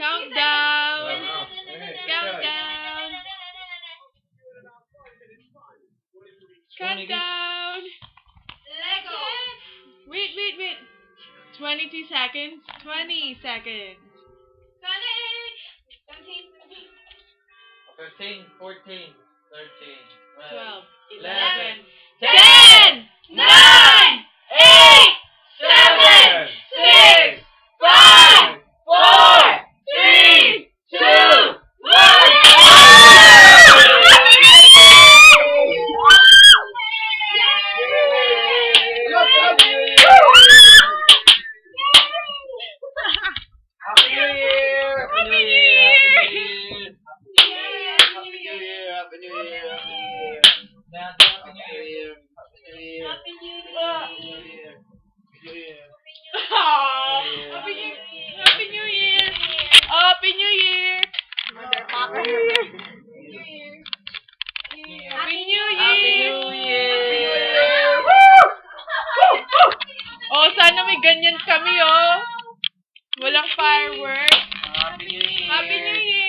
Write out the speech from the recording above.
Countdown. Countdown. Countdown. Lego. Wait. 22 seconds. 20 seconds. 15, 14, 13, 12, 11, 10, 9, 8, 7, 6, 5, 4, 3, 2, Happy New Year! Happy New Year! Happy New Year! Happy New Year! Happy New Year! Happy New Year! Happy New Year! Happy New Year. Happy New Year! Happy New Year! Aw, Happy New Year! Happy New Year! Motherfucker. Happy New Happy Year! New Year! Oh, sana may ganyan kami, oh. Walang fireworks. Happy New Year! Happy New Year!